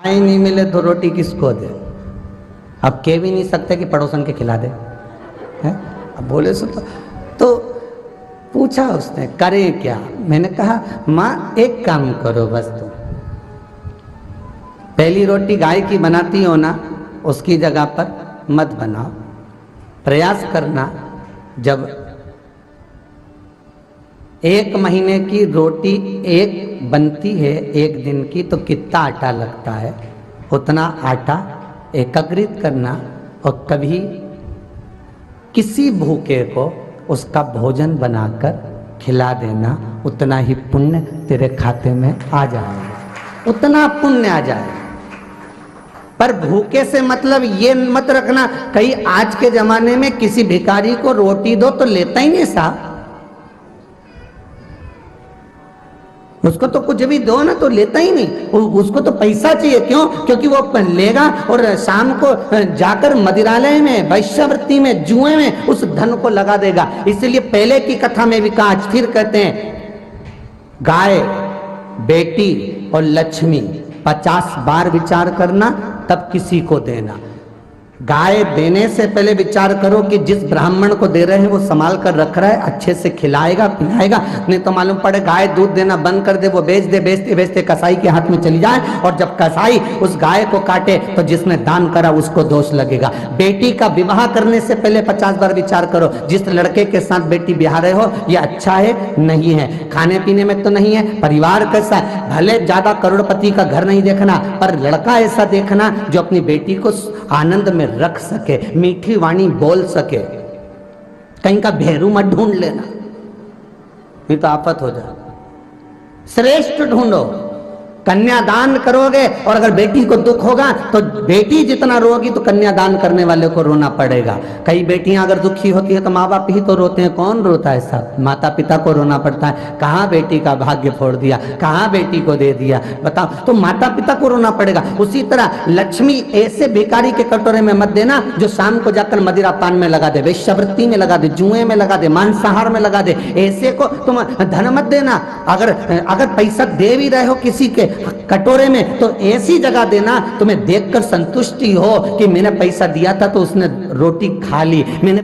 ही नहीं मिले तो रोटी किसको दे। अब कह भी नहीं सकते कि पड़ोसन के खिला दे है? अब बोले सो तो पूछा उसने करे क्या। मैंने कहा माँ एक काम करो बस तुम पहली रोटी गाय की बनाती हो ना उसकी जगह पर मत बनाओ। प्रयास करना जब 1 महीने की रोटी एक बनती है 1 दिन की तो कितना आटा लगता है उतना आटा एकत्रित करना और कभी किसी भूखे को उसका भोजन बनाकर खिला देना। उतना ही पुण्य तेरे खाते में आ जाएगा, उतना पुण्य आ जाएगा। पर भूखे से मतलब ये मत रखना कहीं आज के जमाने में किसी भिखारी को रोटी दो तो लेता ही नहीं साहब। उसको तो कुछ भी दो ना तो लेता ही नहीं, उसको तो पैसा चाहिए। क्यों? क्योंकि वो लेगा और शाम को जाकर मदिरालय में वैश्यवृत्ति में जुए में उस धन को लगा देगा। इसलिए पहले की कथा में भी कहा आज फिर कहते हैं गाय बेटी और लक्ष्मी 50 बार विचार करना तब किसी को देना। गाय देने से पहले विचार करो कि जिस ब्राह्मण को दे रहे हैं वो संभाल कर रख रहा है, अच्छे से खिलाएगा पिलाएगा। नहीं तो मालूम पड़े गाय दूध देना बंद कर दे, वो बेच दे, बेचते बेचते कसाई के हाथ में चली जाए और जब कसाई उस गाय को काटे तो जिसने दान करा उसको दोष लगेगा। बेटी का विवाह करने से पहले 50 बार विचार करो जिस लड़के के साथ बेटी ब्याह रहे हो ये अच्छा है नहीं है, खाने पीने में तो नहीं है, परिवार कैसा है। भले ज्यादा करोड़पति का घर नहीं देखना पर लड़का ऐसा देखना जो अपनी बेटी को आनंद में रख सके, मीठी वाणी बोल सके। कहीं का भेरू मत ढूंढ लेना, नहीं तो आफत हो जाए। श्रेष्ठ ढूंढो, कन्यादान करोगे और अगर बेटी को दुख होगा तो बेटी जितना रोगी तो कन्यादान करने वाले को रोना पड़ेगा। कई बेटियां अगर दुखी होती है तो माँ बाप ही तो रोते हैं। कौन रोता है सब? माता पिता को रोना पड़ता है। कहाँ बेटी का भाग्य फोड़ दिया, कहाँ बेटी को दे दिया बताओ, तो माता पिता को रोना पड़ेगा। उसी तरह लक्ष्मी ऐसे भिखारी के कटोरे में मत देना जो शाम को जाकर मदिरा पान में लगा दे, वेश्यावृत्ति में लगा दे, जुए में लगा दे, मांसाहार में लगा दे। ऐसे को तुम धन मत देना। अगर पैसा दे भी रहे हो किसी के कटोरे में तो ऐसी जगह देना तुम्हें देखकर संतुष्टि हो कि मैंने पैसा दिया था तो उसने रोटी खा ली, मैंने